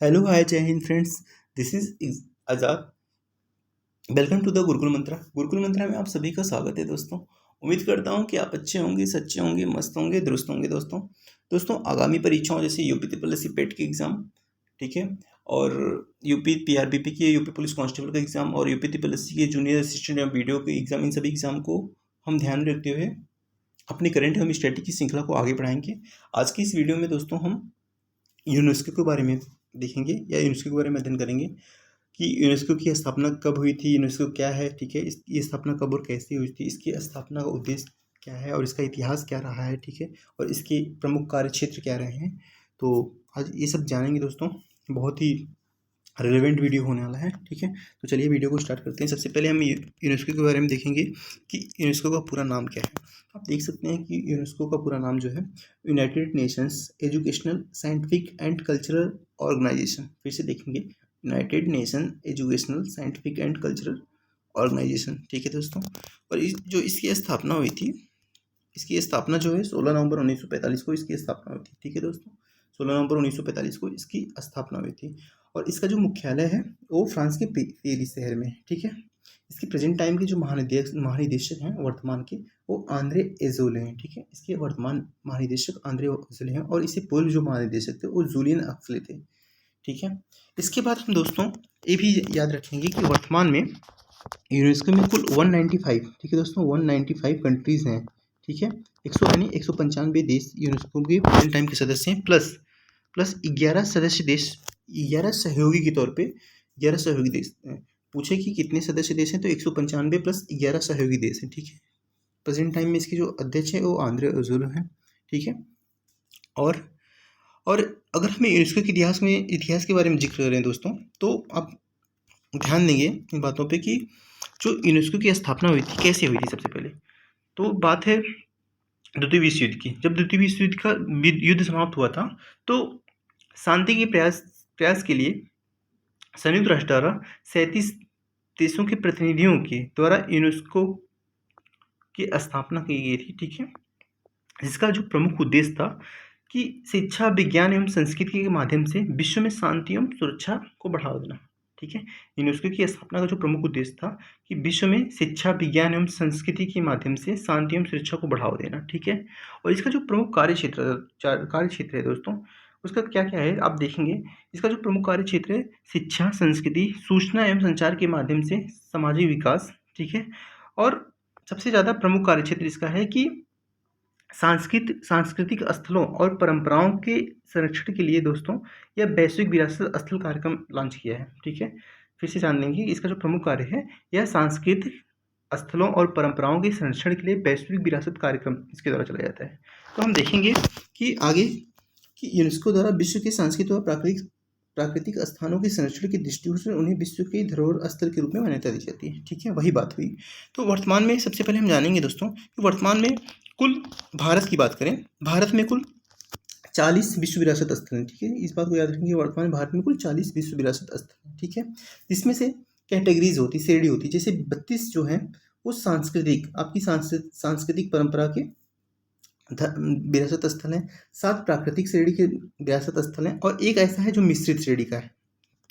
Hello hi जय हिंद friends. This is Azad. Welcome to the Gurukul Mantra. Gurukul Mantra में आप सभी का स्वागत है दोस्तों। उम्मीद करता हूँ कि आप अच्छे होंगे, सच्चे होंगे, मस्त होंगे, दुरुस्त होंगे दोस्तों आगामी परीक्षाओं जैसे यूपी ट्रिपल एस सी पेट की एग्ज़ाम, ठीक है, और यूपी पीआरबीपी की, यूपी पुलिस कांस्टेबल का एग्ज़ाम और यूपी ट्रिपल एस सी के जूनियर असिस्टेंट या वीडियो के एग्ज़ाम, इन सभी एग्ज़ाम को हम ध्यान में रखते हुए अपनी करंट एवं स्टैटिक की श्रृंखला को आगे बढ़ाएंगे। आज की इस वीडियो में दोस्तों हम यूनेस्को के बारे में देखेंगे या यूनेस्को के बारे में अध्ययन करेंगे कि यूनेस्को की स्थापना कब हुई थी, यूनेस्को क्या है, ठीक है, इसकी स्थापना कब और कैसे हुई थी, इसकी स्थापना का उद्देश्य क्या है और इसका इतिहास क्या रहा है, ठीक है, और इसके प्रमुख कार्य क्षेत्र क्या रहे हैं। तो आज ये सब जानेंगे दोस्तों। बहुत ही रेलेवेंट वीडियो होने वाला है, ठीक है। तो चलिए वीडियो को स्टार्ट करते हैं। सबसे पहले हम यूनेस्को के बारे में देखेंगे कि यूनेस्को का पूरा नाम क्या है। आप देख सकते हैं कि यूनेस्को का पूरा नाम जो है United Nations Educational Scientific and Cultural Organization. फिर से देखेंगे, United Nation Educational Scientific and Cultural Organization, ठीक है दोस्तों। और जो इसकी स्थापना हुई थी, इसकी स्थापना जो है 16 नवंबर 1945 को इसकी स्थापना हुई थी, ठीक है दोस्तों। 16 नवंबर 1945 को इसकी स्थापना हुई थी और इसका जो मुख्यालय है वो फ्रांस के पेरिस शहर में है, ठीक है। इसके प्रेजेंट टाइम के जो महानिदेशक हैं वर्तमान के, वो आंद्रे एजोले हैं, ठीक है। इसके वर्तमान महानिदेशक आंद्रे एजोले हैं और इससे पूर्व जो महानिदेशक थे वो जूलियन एक्सले थे, ठीक है। इसके बाद हम दोस्तों ये भी याद रखेंगे कि वर्तमान में यूनेस्को में कुल 195, ठीक है दोस्तों, 195 कंट्रीज हैं, ठीक है। 195 देश यूनेस्को के प्रेजेंट टाइम के सदस्य हैं, प्लस 11 सदस्य देश, 11 सहयोगी के तौर पे 11 सहयोगी देश हैं। पूछे कि कितने सदस्य देश हैं, तो 195 प्लस 11 सहयोगी देश हैं, ठीक है। प्रेजेंट टाइम में इसके जो अध्यक्ष हैं वो आंद्रे अजोले हैं, ठीक है। और और अगर हमें यूनेस्को के इतिहास के बारे में जिक्र करें दोस्तों, तो आप ध्यान देंगे इन बातों पे कि जो यूनेस्को की स्थापना हुई थी, कैसे हुई थी। सबसे पहले तो बात है द्वितीय विश्व युद्ध की। जब द्वितीय विश्व युद्ध का युद्ध समाप्त हुआ था, तो शांति के प्रयास के लिए संयुक्त राष्ट्र द्वारा 37 देशों के प्रतिनिधियों के द्वारा यूनेस्को की स्थापना की गई थी, ठीक है। जिसका जो प्रमुख उद्देश्य था कि शिक्षा, विज्ञान एवं संस्कृति के माध्यम से विश्व में शांति एवं सुरक्षा को बढ़ावा देना, ठीक है। यूनेस्को की स्थापना का जो प्रमुख उद्देश्य था कि विश्व में शिक्षा, विज्ञान एवं संस्कृति के माध्यम से शांति एवं सुरक्षा को बढ़ावा देना, ठीक है। और इसका जो प्रमुख कार्य क्षेत्र है दोस्तों, उसका क्या क्या है आप देखेंगे। इसका जो प्रमुख कार्य क्षेत्र है शिक्षा, संस्कृति, सूचना एवं संचार के माध्यम से सामाजिक विकास, ठीक है। और सबसे ज़्यादा प्रमुख कार्य क्षेत्र इसका है कि सांस्कृतिक स्थलों और परंपराओं के संरक्षण के लिए दोस्तों यह वैश्विक विरासत स्थल कार्यक्रम लॉन्च किया है, ठीक है। फिर से जान लेंगे, इसका जो प्रमुख कार्य है यह सांस्कृतिक स्थलों और परंपराओं के संरक्षण के लिए वैश्विक विरासत कार्यक्रम इसके द्वारा चलाया जाता है। तो हम देखेंगे कि आगे कि यूनेस्को द्वारा विश्व के सांस्कृतिक और प्राकृतिक स्थानों के संरक्षण की दृष्टिकोण से उन्हें विश्व के धरोहर स्थल के रूप में मान्यता दी जाती है, ठीक है। वही बात हुई। तो वर्तमान में सबसे पहले हम जानेंगे दोस्तों कि वर्तमान में कुल भारत की बात करें, भारत में कुल 40 विश्व विरासत स्थल हैं, ठीक है। इस बात को याद रखेंगे, वर्तमान में भारत में कुल 40 विश्व विरासत स्थल हैं, ठीक है। इसमें से कैटेगरीज होती, श्रेणी होती, जैसे 32 जो हैं वो आपकी सांस्कृतिक परंपरा के विरासत स्थल हैं, 7 प्राकृतिक श्रेणी के विरासत स्थल हैं और एक ऐसा है जो मिश्रित श्रेणी का है,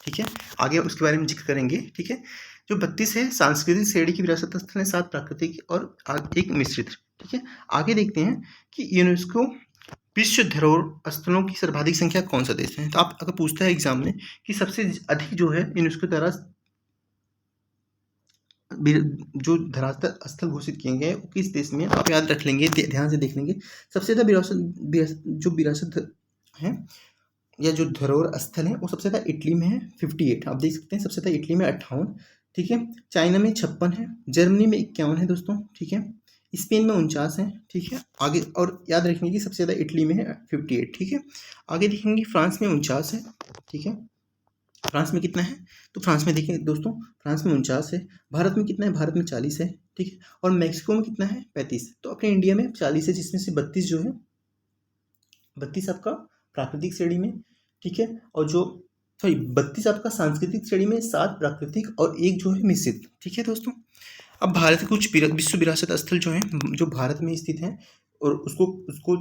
ठीक है। आगे उसके बारे में जिक्र करेंगे, ठीक है। जो 32 है सांस्कृतिक श्रेणी की विरासत स्थल है, 7 प्राकृतिक और एक मिश्रित, ठीक है। आगे देखते हैं कि यूनेस्को विश्व धरोहर स्थलों की सर्वाधिक संख्या कौन सा देश है। तो आप अगर पूछता है एग्जाम में कि सबसे अधिक जो है यूनेस्को द्वारा जो धरातल स्थल घोषित किए गए वो किस देश में, आप याद रख लेंगे, ध्यान से देख लेंगे। सबसे ज़्यादा विरासत है या जो धरोहर स्थल है वो सबसे ज़्यादा इटली में है, 58। आप देख सकते हैं सबसे ज़्यादा इटली में 58, ठीक है। चाइना में 56 है, जर्मनी में 51 है दोस्तों, ठीक है। स्पेन में 49 है, ठीक है। आगे और याद रखेंगे कि सबसे ज़्यादा इटली में है 58, ठीक है। आगे देखेंगे फ्रांस में 49 है, ठीक है। फ्रांस में कितना है, तो फ्रांस में देखेंगे दोस्तों, फ्रांस में 49 है। भारत में कितना है, भारत में 40 है, ठीक है। और मैक्सिको में कितना है, 35। तो अपने इंडिया में 40 है, जिसमें से 32 जो है, 32 आपका प्राकृतिक श्रेणी में, ठीक है। और जो 32 आपका सांस्कृतिक श्रेणी में, 7 प्राकृतिक और एक जो है मिश्रित, ठीक है दोस्तों। अब भारत के कुछ विश्व विरासत स्थल जो हैं, जो भारत में स्थित हैं और उसको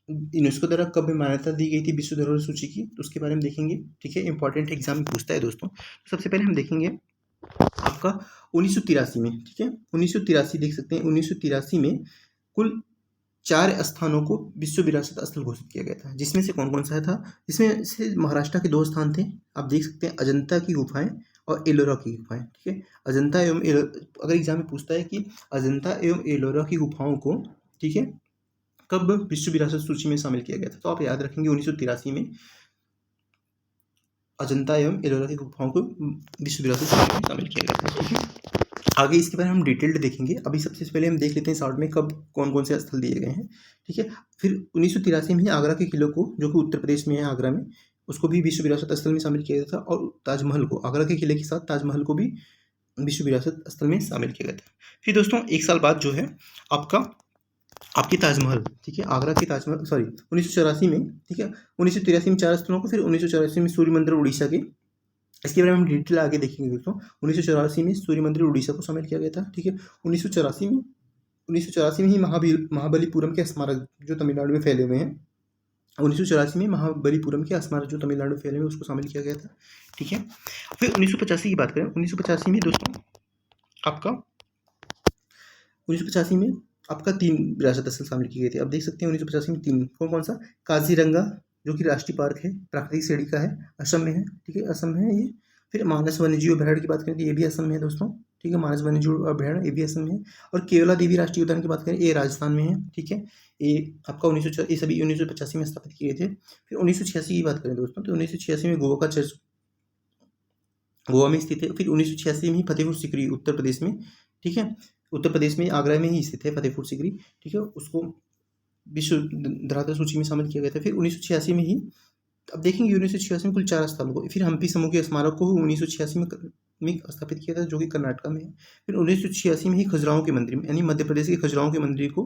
यूनेस्को द्वारा कब मान्यता दी गई थी विश्व धरोहर सूची की, तो उसके बारे में देखेंगे। ठीक है, इंपॉर्टेंट एग्जाम में पूछता है दोस्तों। तो सबसे पहले हम देखेंगे आपका 1983 में। ठीक है, 1983 देख सकते हैं, 1983 में कुल 4 स्थानों को विश्व विरासत स्थल घोषित किया गया था, जिसमें से कौन कौन सा था? जिसमें से महाराष्ट्र के 2 स्थान थे, आप देख सकते हैं, अजंता की गुफाएं और एलोरा की गुफाएं। ठीक है, अजंता एवं अगर एग्जाम में पूछता है कि अजंता एवं एलोरा की गुफाओं को, ठीक है, कब विश्व विरासत सूची में शामिल किया गया था, तो आप याद रखेंगे 1983 में अजंता एवं एलोरा की गुफाओं को विश्व विरासत सूची में शामिल किया गया था। ठीक है, आगे इसके बारे में हम डिटेल्ड देखेंगे। अभी सबसे पहले हम देख लेते हैं शॉर्ट में कब कौन कौन से स्थल दिए गए हैं। ठीक है, फिर 1983 में ही आगरा के किले को, जो कि उत्तर प्रदेश में है आगरा में, उसको भी विश्व विरासत स्थल में शामिल किया गया था, और ताजमहल को, आगरा के किले के साथ ताजमहल को भी विश्व विरासत स्थल में शामिल किया गया था। फिर दोस्तों 1 साल बाद जो है आपकी ताजमहल, ठीक है, आगरा की ताजमहल, सॉरी 1984 में, ठीक है, 1983 में 4 स्थलों को, फिर 1984 में सूर्य मंदिर उड़ीसा के, इसके बारे में हम डिटेल आगे देखेंगे दोस्तों। 1984 में सूर्य मंदिर उड़ीसा को शामिल किया गया था। ठीक है, 1984 में ही महाबलीपुरम के स्मारक जो तमिलनाडु में फैले हुए हैं, 1984 में महाबलीपुरम के स्मारक जो तमिलनाडु में फैले हुए उसको शामिल किया गया था। ठीक है, फिर 1985 की बात करें, 1985 में दोस्तों आपका 1985 में आपका 3 विरासत स्थल शामिल किए गए थे। अब देख सकते हैं 1985 में 3, कौन कौन सा? काजीरंगा, जो कि राष्ट्रीय पार्क है, प्राकृतिक श्रेणी का है, असम में है। ठीक है, असम में है ये। फिर मानस वन्यजीव अभयारण्य की बात करें तो ये भी असम में है दोस्तों। ठीक है, मानस वन्यजीव अभयारण्य ये भी असम में है। और केवला देवी राष्ट्रीय उद्यान की बात करें, ये राजस्थान में है। ठीक है, ये आपका ये सभी 1985 में स्थापित किए थे। फिर 1986 की बात करें दोस्तों, तो 1986 में गोवा का चर्च गोवा में स्थित है। फिर 1986 में ही फतेहपुर सीकरी उत्तर प्रदेश में, ठीक है, उत्तर प्रदेश में आगरा में ही स्थित है फतेहपुर सीकरी। ठीक है, उसको विश्व धरातल सूची में शामिल किया गया था। फिर 1986 में ही, अब देखेंगे 1986 में कुल 4 स्थलों को, फिर हम्पी समूह के स्मारक को 1986 में स्थापित किया था, जो कि कर्नाटक में है। फिर 1986 में ही खजुराहो के मंदिर में, यानी मध्य प्रदेश के खजुराहो के मंदिर को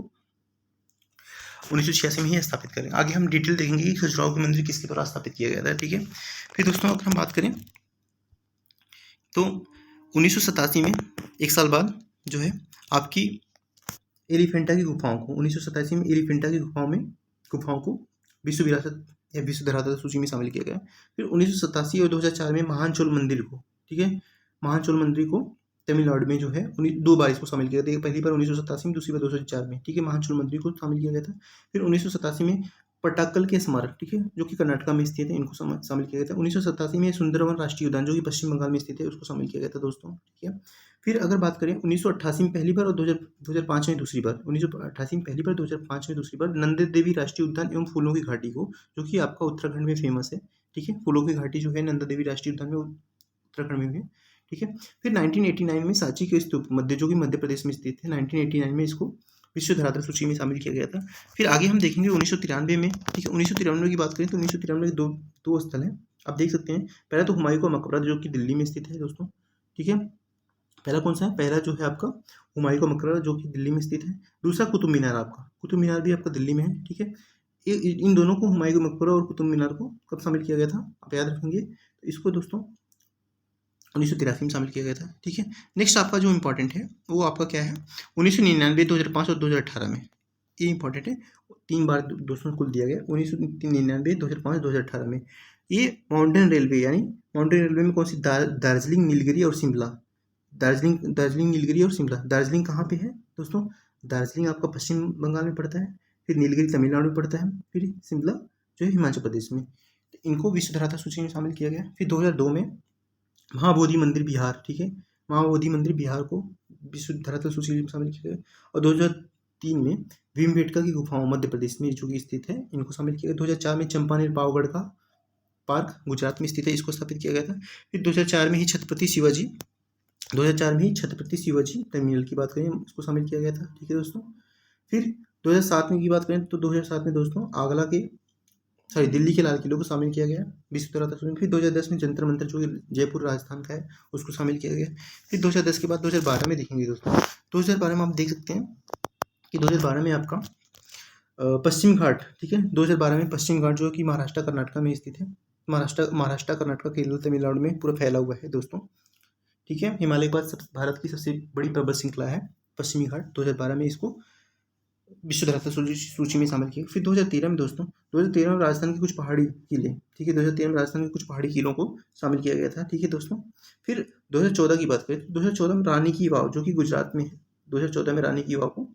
1986 में ही स्थापित करें। आगे हम डिटेल देखेंगे कि खजुराहो के मंदिर किसके द्वारा स्थापित किया गया था। ठीक है, फिर दोस्तों अगर हम बात करें तो 1987 में 1 साल बाद जो है आपकी एलिफेंटा की गुफाओं को, 1987 में एलिफेंटा की गुफाओं को विश्व विरासत या विश्व धरातल सूची में शामिल किया गया। फिर 1987 और 2004 में महान चोल मंदिर को, ठीक है, महान चोल मंदिर को तमिलनाडु में जो है 2 बार इसको शामिल किया गया था। पहली बार 1987 में, दूसरी बार 2004 में। ठीक है, महान चोल मंदिर को शामिल किया गया था। फिर 1987 में पटाक्कल के स्मारक, ठीक है, जो कि कर्नाटक में स्थित है, इनको शामिल किया गया था। 1987 में सुंदरवन राष्ट्रीय उद्यान, जो कि पश्चिम बंगाल में स्थित है, उसको शामिल किया गया था दोस्तों। ठीक है, फिर अगर बात करें 1988 में पहली बार और 2005 में दूसरी बार, 1988 में पहली बार, 2005 में दूसरी बार नंदा देवी राष्ट्रीय उद्यान एवं फूलों की घाटी को, जो कि आपका उत्तराखंड में फेमस है। ठीक है, फूलों की घाटी जो है नंदा देवी राष्ट्रीय उद्यान में उत्तराखंड में है। ठीक है, फिर 1989 में सांची के स्तूप मध्य, जो कि मध्य प्रदेश में स्थित है, 1989 में इसको विश्व धरातल सूची में शामिल किया गया था। फिर आगे हम देखेंगे 1993 में। ठीक है, 1993 की बात करें तो 1993 में दो स्थल हैं, आप देख सकते हैं। पहला तो हुमायूं का मकबरा, जो कि दिल्ली में स्थित है दोस्तों। ठीक है, पहला कौन सा है? पहला जो है आपका हुमायूं का मकबरा, जो कि दिल्ली में स्थित है। दूसरा कुतुब मीनार, आपका कुतुब मीनार भी आपका दिल्ली में है। ठीक है, इन दोनों को, हुमायूं का मकबरा और कुतुब मीनार को कब शामिल किया गया था, आप याद रखेंगे। तो इसको दोस्तों 1983 में शामिल किया गया था। ठीक है, नेक्स्ट आपका जो इंपॉर्टेंट है वो आपका क्या है, 1999, 2005 और 2018 में, ये इंपॉर्टेंट है। 3 बार दोस्तों कुल दिया गया, 1999, 2005, 2018 में। ये माउंटेन रेलवे, यानी माउंटेन रेलवे में कौन सी, दार्जिलिंग, नीलगिरी और शिमला। दार्जिलिंग, नीलगिरी और शिमला। दार्जिलिंग कहाँ पे है दोस्तों? दार्जिलिंग आपका पश्चिम बंगाल में पड़ता है। फिर नीलगिरी तमिलनाडु में पड़ता है। फिर शिमला जो है हिमाचल प्रदेश में। इनको विश्व धरातल सूची में शामिल किया गया। फिर 2002 में महाबोधि मंदिर बिहार, ठीक है, महाबोधि मंदिर बिहार को विश्व धरातल सूची में शामिल किया गया। और 2003 में भीमबेटका की गुफाओं मध्य प्रदेश में जो कि स्थित है, इनको शामिल किया गया। 2004 में चंपानेर पावगढ़ का पार्क गुजरात में स्थित है, इसको स्थापित किया गया था। फिर 2004 में ही छत्रपति शिवाजी, 2004 में ही छत्रपति शिवाजी टर्मिनल की बात करें, उसको शामिल किया गया था। ठीक है दोस्तों, फिर 2007 में की बात करें तो 2007 में दोस्तों दिल्ली के लाल किले को शामिल किया गया विश्व धरातल सूची में। फिर 2010 में जंतर मंतर, जो जयपुर राजस्थान का है, उसको शामिल किया गया। फिर 2010 के बाद 2012 में देखेंगे दोस्तों, 2012 में आप देख सकते हैं कि 2012 में आपका पश्चिम घाट, ठीक है, 2012 में पश्चिम घाट, जो कि महाराष्ट्र कर्नाटक में स्थित है, महाराष्ट्र कर्नाटक केरल तमिलनाडु में पूरा फैला हुआ है दोस्तों। ठीक है, हिमालय के बाद भारत की सबसे बड़ी पर्वत श्रृंखला है पश्चिमी घाट। 2012 में इसको विश्व धरातल सूची में शामिल किया। फिर 2013 में दोस्तों, 2013 में राजस्थान के कुछ पहाड़ी किले, ठीक है, 2013 में राजस्थान के कुछ पहाड़ी किलों को शामिल किया गया था, ठीक है दोस्तों। फिर 2014 की बात करें तो 2014 में रानी की वाव, जो कि गुजरात में है, 2014 में रानी की वाव को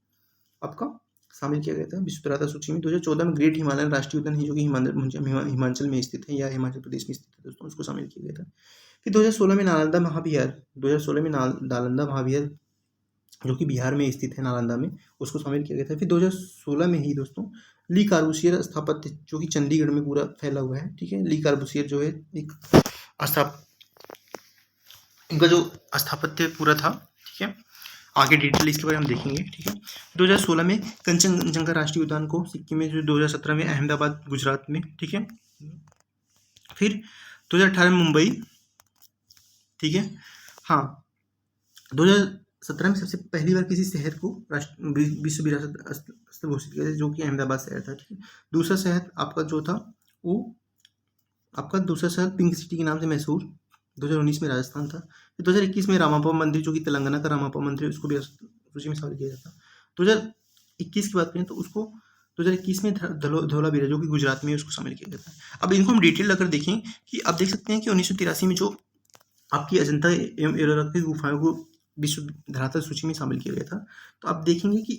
आपका शामिल किया गया था विश्व धरातल सूची में। 2014 में ग्रेट हिमालयन राष्ट्रीय उद्यान है, जो कि हिमाचल में स्थित है या हिमाचल प्रदेश में स्थित है दोस्तों, उसको शामिल किया गया था। फिर 2016 में नालंदा महाविहार, 2016 में नालंदा महाविहार जो कि बिहार में स्थित है, नालंदा में, उसको शामिल किया गया था। फिर 2016 में ही दोस्तों ली कार्बूसियर स्थापत्य, जो कि चंडीगढ़ में पूरा फैला हुआ है, ठीक है। ली कार्बूसियर जो है एक इनका जो स्थापत्य पूरा था, ठीक है। आगे डिटेल इसके बारे में हम देखेंगे, ठीक है। 2016 में कंचनजंगा राष्ट्रीय उद्यान को सिक्किम में, जो 2017 में अहमदाबाद गुजरात में, ठीक है। फिर 2018 में मुंबई, ठीक है। हाँ, 2017 में सबसे पहली बार किसी शहर को विश्व विरासत स्थल घोषित किया, जो कि अहमदाबाद शहर था, ठीक है। दूसरा शहर आपका जो था वो आपका दूसरा शहर पिंक सिटी के नाम से मशहूर 2019 में राजस्थान था। फिर 2021 में रामापा मंदिर, जो कि तेलंगाना का रामापा मंदिर, उसको भी सूची में शामिल किया गया था। 2021 की बात करें तो उसको 2021 में धौलावीरा, जो कि गुजरात में, उसको शामिल किया गया था। अब इनको हम डिटेल अगर देखें कि आप देख सकते हैं कि 1983 में जो आपकी अजंता एवं एलोरा की गुफाओं को विश्व धरातल सूची में शामिल किया गया था। तो आप देखेंगे कि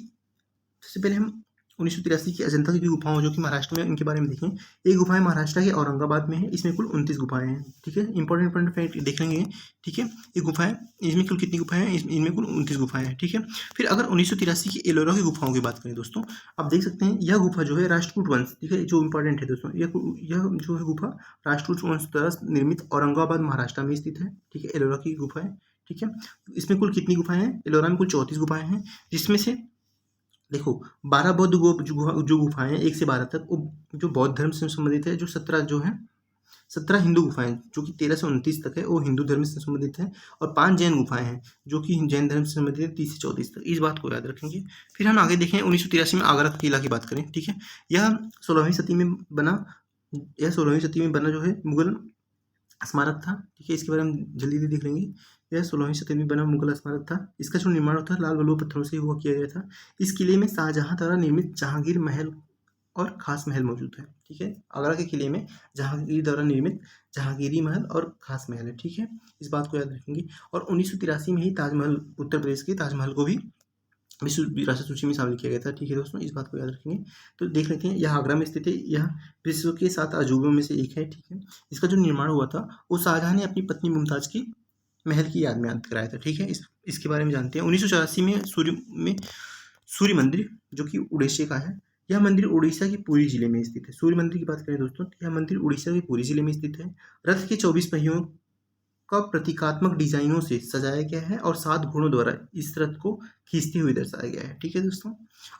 सबसे पहले हम 1983 की अजंता की गुफाओं, जो कि महाराष्ट्र में, इनके बारे में देखें। ये गुफाएं महाराष्ट्र के औरंगाबाद में है, इसमें कुल 29 गुफाएं हैं, ठीक है। इंपॉर्टेंट फैक्ट देख लेंगे, ठीक है। ये गुफाएं, इसमें कुल कितनी गुफाएं हैं, इनमें कुल 29 गुफाएं हैं, ठीक है। फिर अगर 1983 की एलोरा की गुफाओं की बात करें दोस्तों, आप देख सकते हैं यह गुफा जो है राष्ट्रकूट वंश, ठीक है, जो इंपॉर्टेंट है दोस्तों, यह जो है गुफा राष्ट्रकूट वंश द्वारा निर्मित औरंगाबाद महाराष्ट्र में स्थित है, ठीक है, एलोरा की गुफा है, ठीक है। इसमें कुल कितनी गुफाएं हैं, एलोरा में कुल 34 गुफाएं हैं, जिसमें से देखो 12 बौद्ध जो गुफाएं हैं 1 से 12 तक, वो जो बौद्ध धर्म से संबंधित है। जो 17 हिंदू गुफाएं, जो कि 13 से 29 तक है, वो हिंदू धर्म से संबंधित है। और 5 जैन गुफाएं हैं, जो कि जैन धर्म से संबंधित है, 30 से 34 तक। इस बात को याद रखेंगे। फिर हम आगे देखें, 1983 में आगरा का किला की बात करें, ठीक है। यह 16वीं सदी में बना जो है मुगल स्मारक था, ठीक है। इसके बारे में जल्दी देख लेंगे। यह 16वीं शताब्दी में बना मुगल स्मारक था। इसका जो निर्माण होता है लाल बलुआ पत्थरों से हुआ किया गया था। इस किले में शाहजहां द्वारा निर्मित जहांगीर महल और खास महल मौजूद है, ठीक है। आगरा के किले में जहांगीर द्वारा निर्मित जहांगीरी महल और खास महल है, ठीक है। इस बात को याद रखेंगे। और 1983 में ही ताजमहल, उत्तर प्रदेश के ताजमहल को भी विश्व विरासत सूची में शामिल किया गया था, ठीक है दोस्तों, इस बात को याद रखेंगे। तो देख लेते हैं, यह आगरा में स्थित है, यह विश्व के 7 अजूबों में से एक है, ठीक है। इसका जो निर्माण हुआ था वो शाहजहां ने अपनी पत्नी मुमताज की महल की याद में कराया था, ठीक है। इसके बारे में जानते हैं। 1984 में सूर्य मंदिर, जो कि उड़ीसा का है, यह मंदिर उड़ीसा के पुरी जिले में स्थित है। सूर्य मंदिर की बात करें दोस्तों, यह मंदिर उड़ीसा के पुरी जिले में स्थित है। रथ के 24 पहियों का प्रतीकात्मक डिजाइनों से सजाया गया है और 7 घोड़ों द्वारा इस रथ को खींचते हुए दर्शाया गया है, ठीक है दोस्तों।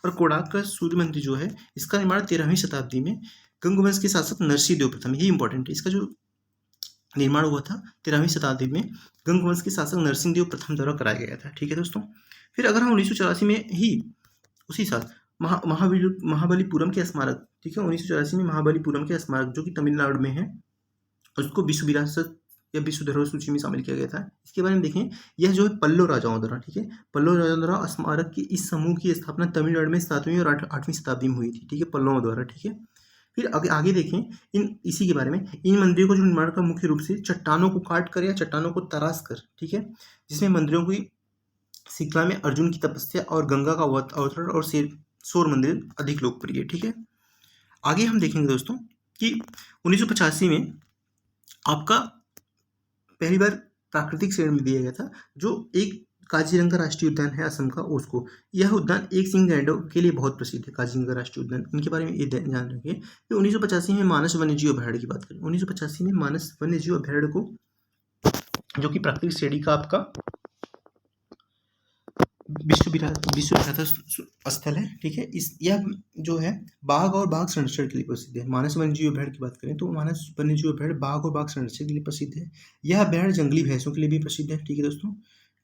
और कोणार्क का सूर्य मंदिर जो है, इसका निर्माण 13वीं शताब्दी में गंगवंश के शासक नरसिंह देव प्रथम, ये इंपॉर्टेंट है, इसका जो निर्माण हुआ था 13वीं शताब्दी में गंगवंश के शासक नरसिंह देव प्रथम द्वारा कराया गया था, ठीक है दोस्तों। फिर अगर हम 1984 में ही उसी साल महाबलीपुरम के स्मारक, ठीक है, 1984 में महाबलीपुरम के स्मारक, जो कि तमिलनाडु में है, उसको विश्व विरासत या विश्व धरोहर सूची में शामिल किया गया था। इसके बारे में देखें, यह जो है पल्लव राजाओं द्वारा, ठीक है, पल्लव राजाओं द्वारा स्मारक की इस समूह की स्थापना तमिलनाडु में 7वीं और 8वीं शताब्दी में हुई थी, ठीक है, पल्लवों द्वारा, ठीक है। फिर आगे देखें इसी के बारे में, इन मंदिरों को जो निर्माण का मुख्य रूप से चट्टानों को काट कर या चट्टानों को तराश कर, ठीक है, जिसमें मंदिरों की श्रृंखला में अर्जुन की तपस्या और गंगा का अवतरण और शोर मंदिर अधिक लोकप्रिय है, ठीक है। आगे हम देखेंगे दोस्तों कि 1985 में आपका पहली बार प्राकृतिक श्रेणी में दिया गया था, जो एक काजीरंगा राष्ट्रीय उद्यान है असम का, उसको। यह उद्यान एक सिंह गैंडों के लिए बहुत प्रसिद्ध है, काजीरंगा राष्ट्रीय उद्यान। इनके बारे में ये ध्यान रखिए। फिर 1985 में मानस वन्यजीव अभयारण्य की बात करें, 1985 में मानस वन्यजीव अभयारण्य को, जो कि प्राकृतिक श्रेणी का आपका विश्व विरासत स्थल है, ठीक है। यह जो है बाघ और बाघ संरक्षण के लिए प्रसिद्ध है। मानस वन्यजीव अभयारण्य की बात करें तो मानस वन्यजीव अभयारण्य बाघ और बाघ संरक्षण के लिए प्रसिद्ध है। यह अभयारण्य जंगली भैंसों के लिए भी प्रसिद्ध है, ठीक है दोस्तों,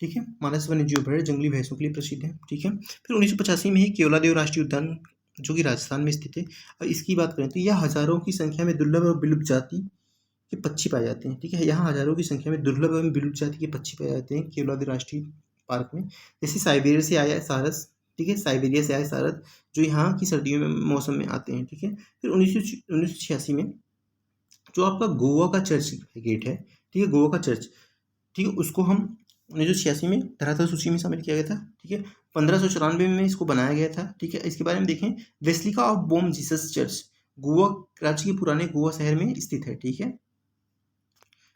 ठीक है। मानस वन्यजीव अभयारण्य जंगली भैंसों के लिए प्रसिद्ध है, ठीक है। फिर 1985 में ही केवलादेव राष्ट्रीय उद्यान, जो कि राजस्थान में स्थित है, और इसकी बात करें तो यह हजारों की संख्या में दुर्लभ और विलुप्त जाति के पक्षी पाए जाते हैं, ठीक है। यहाँ हजारों की संख्या में दुर्लभ एवं विलुप्त जाति के पक्षी पाए जाते हैं केवलादेव राष्ट्रीय पार्क में, जैसे साइबेरिया से आया सारस, ठीक है, साइबेरिया से आए सारद जो यहाँ की सर्दियों में मौसम में आते हैं, ठीक है। फिर 1986 में जो आपका गोवा का चर्च गेट है, ठीक है, गोवा का चर्च, ठीक है, उसको हम 1986 में धरातल सूची में शामिल किया गया था, ठीक है। 1594 में इसको बनाया गया था, ठीक है। इसके बारे में देखें, basilica of Bom Jesus church Goa राज्य के पुराने गोवा शहर में स्थित है, ठीक है।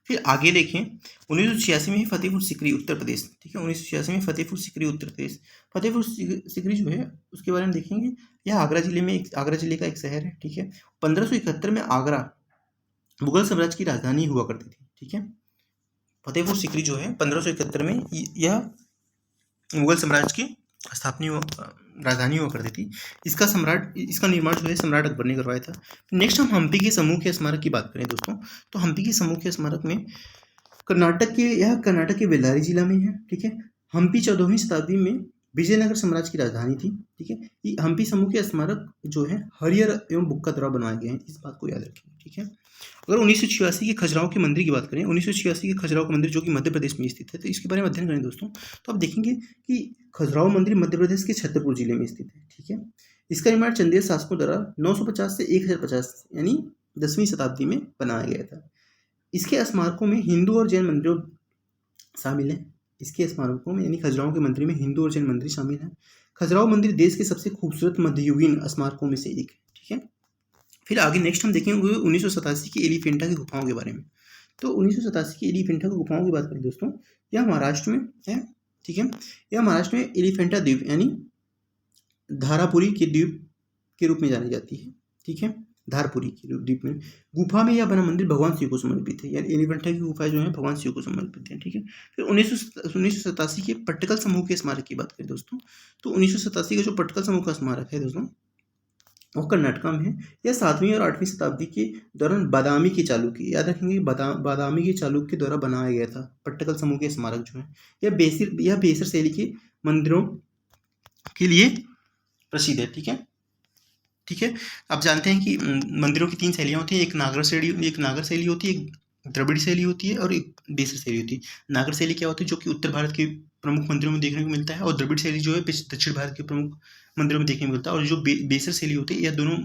फिर आगे देखें, 1986 में फतेहपुर सीकरी उत्तर प्रदेश, ठीक है, 1986 में फतेहपुर सीकरी उत्तर प्रदेश, फतेहपुर सीकरी जो है उसके बारे में देखेंगे, यह आगरा जिले का एक शहर है, ठीक है। 1571 में आगरा मुगल साम्राज्य की राजधानी हुआ करती थी, ठीक है। फतेहपुर सीकरी जो है 1571 में यह मुगल साम्राज्य की राजधानी हुआ करती थी। इसका निर्माण जो है सम्राट अकबर ने करवाया था। नेक्स्ट हम हम्पी के समूह के स्मारक की बात करें दोस्तों, तो हम्पी के समूह के स्मारक में कर्नाटक के बेल्लारी जिला में है, ठीक है। हम्पी 14वीं शताब्दी में विजयनगर साम्राज्य की राजधानी थी, ठीक है। ये हम्पी समूह के स्मारक जो है हरिहर एवं बुक्का द्वारा बनाए गए हैं, इस बात को याद रखें, ठीक है। अगर 1986 के खजुराहो के मंदिर की बात करें, 1986 के खजुराहो का मंदिर जो कि मध्य प्रदेश में स्थित है, तो इसके बारे में अध्ययन करें दोस्तों, तो आप देखेंगे कि खजुराहो मंदिर मध्य प्रदेश के छतरपुर जिले में स्थित है, ठीक है। इसका निर्माण चंदेल शासकों द्वारा 950 से 1050 यानी 10वीं शताब्दी में बनाया गया था। इसके स्मारकों में हिंदू और जैन मंदिरों शामिल है। इसके स्मारकों में यानी खजुराहो के मंदिर में हिंदू और जैन मंदिर शामिल है। खजुराहो मंदिर देश के सबसे खूबसूरत मध्ययुगीन स्मारकों में से एक है, ठीक है। फिर आगे नेक्स्ट हम देखेंगे 1987 की एलिफेंटा की गुफाओं के बारे में। तो 1987 की एलिफेंटा की गुफाओं की बात करें दोस्तों, यह महाराष्ट्र में है, ठीक है। यह महाराष्ट्र में एलिफेंटा द्वीप यानी धारापुरी के द्वीप के रूप में जानी जाती है, ठीक है। धारपुरी के द्वीप में गुफा में यह बना मंदिर भगवान शिव को समर्पित है, यानी एलिफेंटा की गुफा जो है भगवान शिव को समर्पित है, ठीक है। फिर 1987 के पट्टकल समूह के स्मारक की बात करें दोस्तों, तो 1987 का जो पट्टकल समूह का स्मारक है दोस्तों वो कर्नाटका में है। यह 7वीं और 8वीं शताब्दी के दौरान बादामी के चालुक्य, याद रखेंगे, बादामी के चालुक्य के द्वारा बनाया गया था। पट्टकल समूह के स्मारक जो है यह बेसर शैली के मंदिरों के लिए प्रसिद्ध है, ठीक है, ठीक है। आप जानते हैं कि मंदिरों की 3 शैलियाँ होती हैं, एक नागर शैली होती है, एक द्रविड़ शैली होती है और एक बेसर शैली होती है। नागर शैली क्या होती है, जो कि उत्तर भारत के प्रमुख मंदिरों में देखने को मिलता है, और द्रविड़ शैली जो है दक्षिण भारत के प्रमुख मंदिरों में देखने को मिलता है, और जो बेसर शैली होती है यह दोनों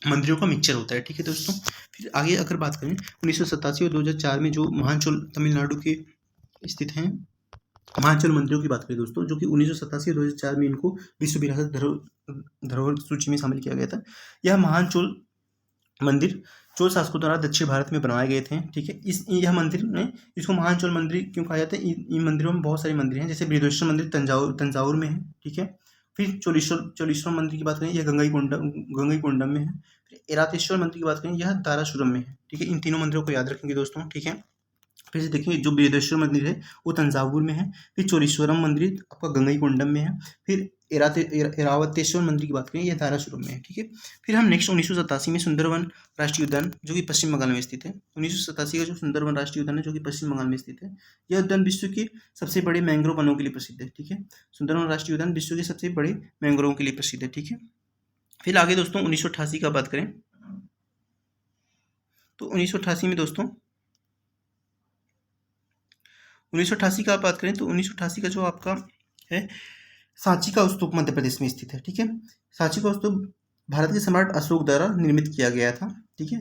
मंदिरों का मिक्सचर होता है, ठीक है दोस्तों। फिर आगे अगर बात करें 1987 और 2004 में जो महानचोल तमिलनाडु के स्थित हैं महानचोल मंदिरों की बात करें दोस्तों, जो कि 1987 और 2004 में इनको विश्व विरासत धरोहर सूची में शामिल किया गया था। यह महानचोल मंदिर चोल शासकों द्वारा दक्षिण भारत में बनवाए गए थे, ठीक है। यह मंदिर में इसको महानचोल मंदिर क्यों कहा जाता है, इन मंदिरों में बहुत सारे मंदिर हैं, जैसे बृहदेश्वर मंदिर तंजावुर में है, ठीक है। फिर चोलेश्वर मंदिर की बात करें, यह गंगईकोंडम में है। फिर एरातेश्वर मंदिर की बात करें, यह दारासुरम में है, ठीक है। इन तीनों मंदिरों को याद रखेंगे दोस्तों, ठीक है। फिर से देखिए, जो बृहदेश्वर मंदिर है वो तंजावुर में है। फिर चोलेश्वरम मंदिर आपका गंगईकोंडम में है। फिर एरावतेश्वर मंदिर की बात करें, यह दारासुरम में है, ठीक है। फिर हम नेक्स्ट 1987 में सुंदरवन राष्ट्रीय उद्यान जो कि पश्चिम बंगाल में स्थित है, 1987 का जो सुंदरवन राष्ट्रीय उद्यान है जो कि पश्चिम बंगाल में स्थित है, यह उद्यान विश्व के सबसे बड़े मैंग्रोव वनों के लिए प्रसिद्ध है, ठीक है। सुंदरवन राष्ट्रीय उद्यान विश्व के सबसे बड़े मैंग्रोव के लिए प्रसिद्ध है, ठीक है। फिर आगे दोस्तों 1988 का बात करें, तो 1988 में दोस्तों 1988 का बात करें तो 1988 का जो आपका है सांची का स्तूप मध्य प्रदेश में स्थित है, ठीक है। सांची का स्तूप भारत के सम्राट अशोक द्वारा निर्मित किया गया था, ठीक है।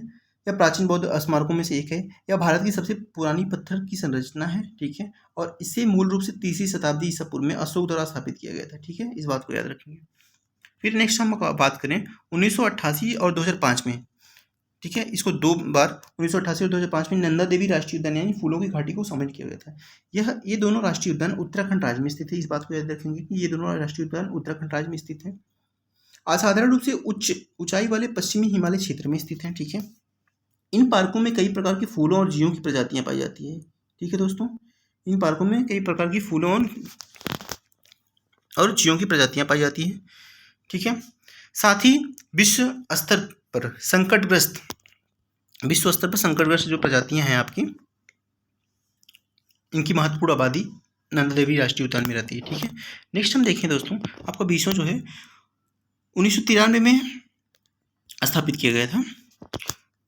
यह प्राचीन बौद्ध स्मारकों में से एक है। यह भारत की सबसे पुरानी पत्थर की संरचना है, ठीक है, और इसे मूल रूप से 3वीं शताब्दी ईसा पूर्व में अशोक द्वारा स्थापित किया गया था, ठीक है। इस बात को याद रखेंगे। फिर नेक्स्ट हम बात करें 1988 और 2005 में, ठीक है। इसको 2 बार 1988 और 2005 में नंदा देवी राष्ट्रीय उद्यान यानी फूलों की घाटी को शामिल किया गया था। ये दोनों राष्ट्रीय उद्यान उत्तराखंड राज्य में स्थित है। इस बात को याद रखेंगे कि ये दोनों राष्ट्रीय उद्यान उत्तराखंड राज्य में स्थित है। असाधारण रूप से ऊंचाई वाले पश्चिमी हिमालय क्षेत्र में स्थित है, ठीक है। इन पार्कों में कई प्रकार के फूलों और जीवों की प्रजातियां पाई जाती है, ठीक है दोस्तों। इन पार्कों में कई प्रकार की फूलों और जीवों की प्रजातियां पाई जाती है, ठीक है। साथ ही विश्व स्तर पर संकटग्रस्त जो प्रजातियां हैं आपकी, इनकी महत्वपूर्ण आबादी नंदा देवी राष्ट्रीय उद्यान में रहती है, ठीक है। नेक्स्ट हम देखें दोस्तों, आपका बीसों जो है 1993 में स्थापित किया गया था।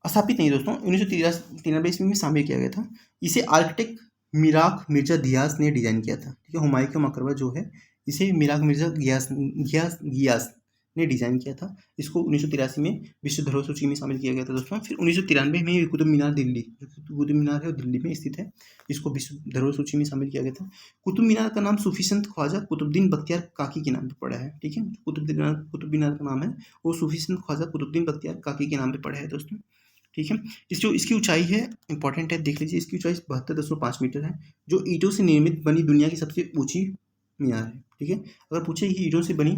स्थापित नहीं दोस्तों, 1993 में शामिल किया गया था। इसे आर्किटेक्ट मिराक मिर्जा दियास ने डिजाइन किया था, ठीक है। हुमायूं का मकबरा जो है इसे मिराग मिर्जा गियास ने डिज़ाइन किया था। इसको 1983 में विश्व धरोहर सूची में शामिल किया गया था दोस्तों। फिर 1993 में कुतुब मीनार दिल्ली, जो कुतुब मीनार है वो दिल्ली में स्थित है, इसको विश्व धरोहर सूची में शामिल किया गया था। कुतुब मीनार का नाम सूफी संत ख्वाजा कुतुबुद्दीन बख्तियार काकी के नाम पर पड़ा है, ठीक है। कुतुब मीनार का नाम है वो सूफी संत ख्वाजा कुतुबुद्दीन बख्तियार काकी के नाम पर पड़ा है दोस्तों, ठीक है। इसकी ऊंचाई है, इंपॉर्टेंट है, देख लीजिए, इसकी ऊंचाई 72.5 मीटर है, जो ईंटों से निर्मित बनी दुनिया की सबसे ऊंची मीनार है, ठीक है। अगर पूछे कि ईंटों से बनी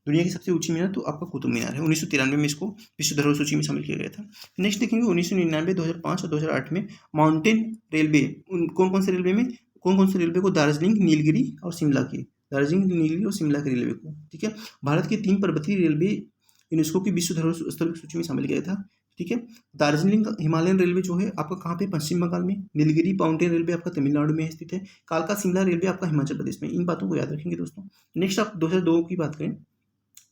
दुनिया की सबसे ऊंची मीनार, तो आपका कुतुब मीनार है। 1993 में इसको विश्व धरोहर सूची में शामिल किया गया था। नेक्स्ट देखेंगे 1999, 2005 और 2008 में माउंटेन रेलवे, कौन कौन से रेलवे को, दार्जिलिंग, नीलगिरी और शिमला की, दार्जिलिंग, नीलगिरी और शिमला के रेलवे को, ठीक है। भारत के 3 पर्वतीय रेलवे यूनेस्को की विश्व धरोहर स्थल सूची में शामिल किया गया था, ठीक है। दार्जिलिंग हिमालयन रेलवे जो है आपका कहाँ पे, पश्चिम बंगाल में। नीलगिरी माउंटेन रेलवे आपका तमिलनाडु में स्थित है। कालका शिमला रेलवे आपका हिमाचल प्रदेश में। इन बातों को याद रखेंगे दोस्तों। नेक्स्ट आप 2002 की बात करें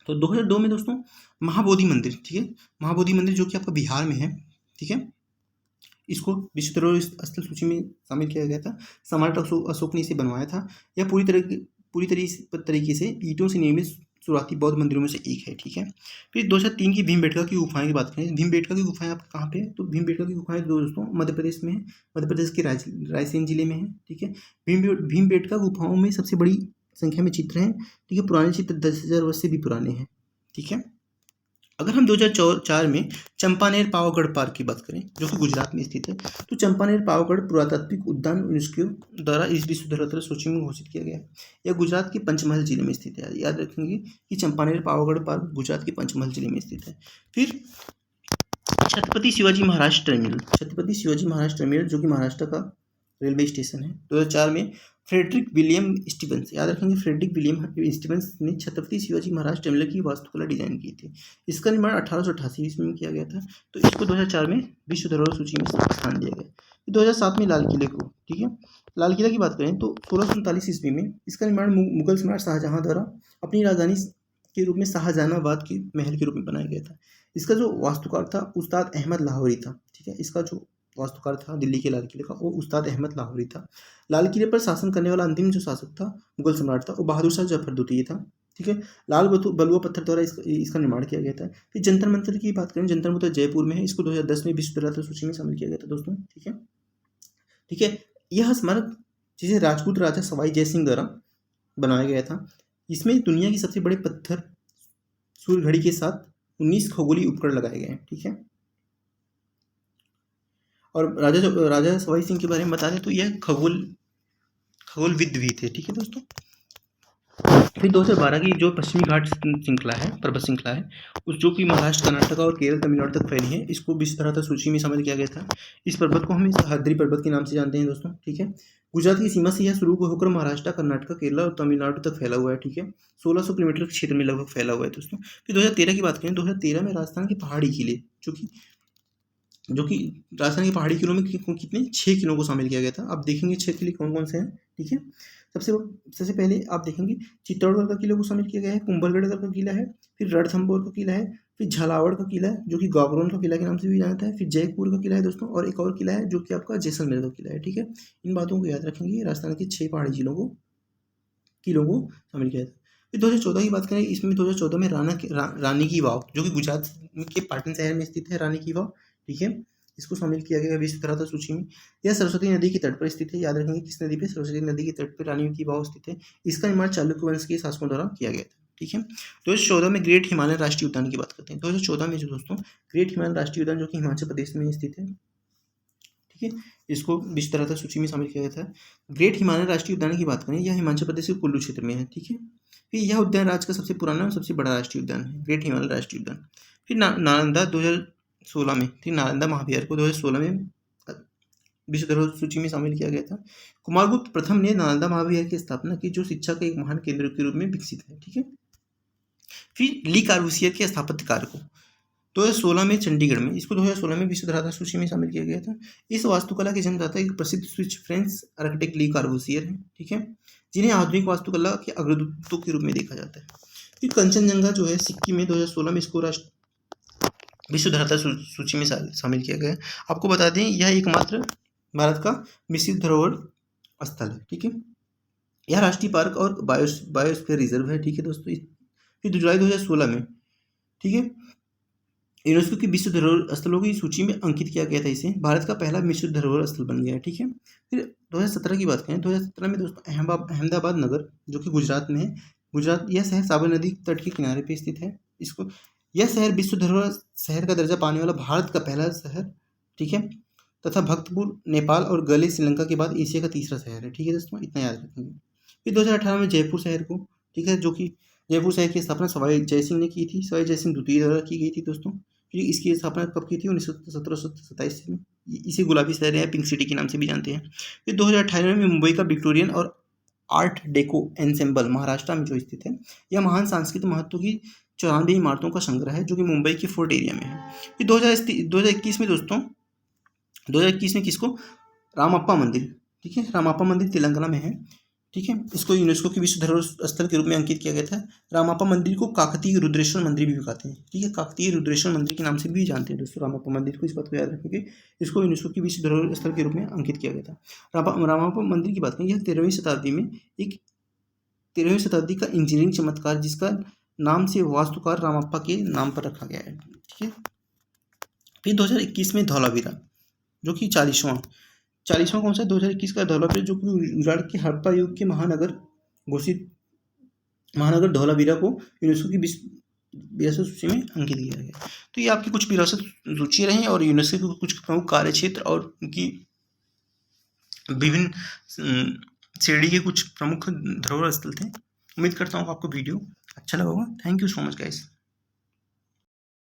तो 2002 में दोस्तों महाबोधि मंदिर, ठीक है, महाबोधि मंदिर जो कि आपका बिहार में है, ठीक है, इसको विश्व धरोहर स्थल सूची में शामिल किया गया था। सम्राट अशोक ने इसे बनवाया था। यह पूरी तरीके से ईंटों से निर्मित शुरुआती बौद्ध मंदिरों में से एक है, ठीक है। फिर 2003 की भीमबेटका की गुफाएं की बात करें। भीमबेटका की गुफाएं आप कहाँ पे है, तो भीमबेटका की गुफाएं दोस्तों मध्य प्रदेश में है, मध्य प्रदेश के रायसेन जिले में है, ठीक है। भीमबेटका गुफाओं में सबसे बड़ी संख्या में चित्र हैं, ठीक है। पुराने चित्र 10,000 वर्ष से भी पुराने हैं, ठीक है। अगर हम 2004 में चंपानेर पावागढ़ पार्क की बात करें, जो कि गुजरात में स्थित है, तो चंपानेर पावागढ़ पुरातात्विक उद्यान यूनेस्को द्वारा इस विश्व धरोहर सूची में घोषित किया गया है। यह गुजरात के पंचमहल जिले में स्थित है। याद रखेंगे कि चंपानेर पावागढ़ पार्क गुजरात के पंचमहल जिले में स्थित है। फिर छत्रपति शिवाजी महाराज टर्मिनल, जो कि महाराष्ट्र का रेलवे स्टेशन है। 2004 में फ्रेडरिक विलियम स्टीवंस, याद रखेंगे, फ्रेडरिक विलियम स्टीवंस ने छत्रपति शिवाजी महाराज टर्मिनल की वास्तुकला डिजाइन की थी। इसका निर्माण 1888 ईस्वी में किया गया था। तो इसको 2004 में विश्व धरोहर सूची में स्थान दिया गया। 2007 में लाल किले को, ठीक है, लाल किला की बात करें तो 1639 ईस्वी में इसका निर्माण मुगल सम्राट शाहजहां द्वारा अपनी राजधानी के रूप में शाहजहानाबाद के महल के रूप में बनाया गया था। इसका जो वास्तुकार था उस्ताद अहमद लाहौरी था, ठीक है। इसका जो वास्तुकार था दिल्ली के लाल किले का, वो उस्ताद अहमद लाहौरी था। लाल किले पर शासन करने वाला अंतिम जो शासक था, मुगल सम्राट था, वो बहादुर शाह जफर द्वितीय था, ठीक है। लाल बलुआ पत्थर द्वारा इसका निर्माण किया गया था। फिर जंतर मंतर की बात करें, जंतर मंतर जयपुर में है। इसको 2010 में विश्व धरोहर सूची में शामिल किया गया था दोस्तों, ठीक है, ठीक है। यह स्मारक जिसे राजपूत राजा सवाई जय सिंह द्वारा बनाया गया था। इसमें दुनिया की सबसे बड़े पत्थर सूर्य घड़ी के साथ 19 खगोलीय उपकरण लगाए गए हैं, ठीक है। और राजा सवाई सिंह के बारे में बता दें तो यह खगोलविद भी थे, ठीक है दोस्तों। फिर 2012 की जो पश्चिमी घाट श्रृंखला है, पर्वत श्रृंखला है, उस जो कि महाराष्ट्र, कर्नाटक और केरल, तमिलनाडु तक फैली है, इसको विश्व धरोहर सूची में शामिल किया गया था। इस पर्वत को हम सह्याद्री पर्वत के नाम से जानते हैं दोस्तों, ठीक है। गुजरात की सीमा से यह शुरू होकर महाराष्ट्र, कर्नाटक, केरल और तमिलनाडु तक फैला हुआ है, ठीक है। 1600 किलोमीटर के क्षेत्र में लगभग फैला हुआ है दोस्तों। फिर 2013 की बात करें, 2013 में राजस्थान के पहाड़ी किले, जो कि राजस्थान के पहाड़ी किलों में कितने 6 किलों को शामिल किया गया था। आप देखेंगे 6 किले कौन कौन से हैं, ठीक है। सबसे पहले आप देखेंगे चित्तौड़गढ़ का किले को शामिल किया गया है, कुंभलगढ़ का किला है, फिर रणथंभौर का किला है, फिर झालावाड़ का किला है जो कि गागरोन का किला के नाम से भी जाना है, फिर जयपुर का किला है दोस्तों, और एक और किला है जो कि आपका जैसलमेर का किला है, ठीक है। इन बातों को याद रखेंगे। राजस्थान के 6 पहाड़ी किलों को शामिल किया था। फिर 2014 की बात करें, इसमें 2014 में रानी की वाव, जो कि गुजरात के पाटन शहर में स्थित है, रानी की वाव, ठीक है, इसको शामिल किया गया विश्व धरोहर सूची में। यह सरस्वती नदी के तट पर स्थित है। याद रखेंगे किस नदी पे, सरस्वती नदी के तट पर रानी की वाव स्थित है। इसका निर्माण चालुक्य वंश के शासकों द्वारा किया गया था, ठीक है। 2014 में ग्रेट हिमालयन राष्ट्रीय उद्यान की बात करते हैं। 2014 में जो दोस्तों ग्रेट हिमालयन राष्ट्रीय उद्यान जो कि हिमाचल प्रदेश में स्थित है, ठीक है, इसको विश्व धरोहर सूची में शामिल किया गया था। ग्रेट हिमालयन राष्ट्रीय उद्यान की बात करें, यह हिमाचल प्रदेश के कुल्लू क्षेत्र में है, ठीक है। फिर यह उद्यान राज्य का सबसे पुराना और सबसे बड़ा राष्ट्रीय उद्यान है, ग्रेट हिमालयन राष्ट्रीय उद्यान। फिर नालंदा 2016 में, फिर नालंदा महाविहार को 2016 में विश्व धरोहर सूची में शामिल किया गया था। कुमारगुप्त प्रथम ने नालंदा महाविहार की स्थापना की, जो शिक्षा के एक महान केंद्र के रूप में विकसित है, ठीक है। फिर ली कार्बूसियर के स्थापत्य कार्य को 2016 में चंडीगढ़ में, इसको 2016 में विश्व धरोहर सूची में शामिल किया गया था। इस वास्तुकला के जन्मदाता एक प्रसिद्ध स्विस फ्रेंच आर्किटेक्ट ली कार्बूसियर है, ठीक है, जिन्हें आधुनिक वास्तुकला के अग्रदूतों के रूप में देखा जाता है। फिर कंचनजंगा जो है सिक्किम में 2016 में इसको विश्व धरोहर सूची में शामिल किया गया है। आपको बता दें यह एकमात्र भारत का विश्व धरोहर स्थल है, ठीक है। यह राष्ट्रीय पार्क और बायोस्फीयर रिजर्व है, ठीक है दोस्तों। फिर जुलाई 2016 में, ठीक है, यूनेस्को की विश्व धरोहर स्थलों की सूची में अंकित किया गया था। इसे भारत का पहला विश्व धरोहर स्थल बन गया है, ठीक है। फिर 2017 की बात करें, 2017 में दोस्तों अहमदाबाद नगर, जो कि गुजरात में है, गुजरात, यह शहर साबरमती नदी तट के किनारे पे स्थित है। इसको यह शहर विश्व धरोहर शहर का दर्जा पाने वाला भारत का पहला शहर, ठीक है, तथा भक्तपुर नेपाल और गले श्रीलंका के बाद एशिया का तीसरा शहर है, ठीक है दोस्तों, इतना याद रखेंगे। फिर 2018 में जयपुर शहर को, ठीक है, जो कि जयपुर शहर की स्थापना सवाई जयसिंह ने की थी, सवाई जयसिंह द्वितीय द्वारा की गई थी दोस्तों। फिर इसकी स्थापना कब की थी? 1727 में। इसे गुलाबी शहर या पिंक सिटी के नाम से भी जानते हैं। फिर 2018 में मुंबई का विक्टोरियन और आर्ट डेको एंसेम्बल महाराष्ट्र में जो स्थित है, यह महान सांस्कृतिक महत्व की 94 इमारतों का संग्रह है, जो कि मुंबई के फोर्ट एरिया में है। फिर 2021 में दोस्तों, 2021 में किसको? रामप्पा मंदिर, ठीक है, रामप्पा मंदिर तेलंगाना में है, ठीक है। इसको यूनेस्को की विश्व धरोहर स्थल के रूप में अंकित किया गया था। रामप्पा मंदिर को काकतीय रुद्रेश्वर मंदिर भी कहते हैं, ठीक है, काकतीय रुद्रेश्वर मंदिर के नाम से भी जानते हैं दोस्तों रामप्पा मंदिर को, इस बात को याद रखेंगे। इसको यूनेस्को की विश्व धरोहर स्थल के रूप में अंकित किया गया था। रामप्पा मंदिर की बात करें, यह 13वीं शताब्दी में एक 13वीं शताब्दी का इंजीनियरिंग चमत्कार, जिसका नाम से वास्तुकार रामप्पा के नाम पर रखा गया है, ठीक है। फिर 2021 में धौलावीरा, जो कि 40वां कौन सा? 2021 का धौलावीरा, जो कि गुजरात के हड़प्पा युग के महानगर घोषित महानगर धौलावीरा को यूनेस्को की विरासत सूची में अंकित किया गया। तो ये आपकी कुछ विरासत सूची रही और यूनेस्को के कुछ प्रमुख कार्य क्षेत्र और उनकी विभिन्न श्रेणी के कुछ प्रमुख धरोहर स्थल थे। उम्मीद करता हूँ आपको वीडियो अच्छा लगा होगा। Thank you so much guys.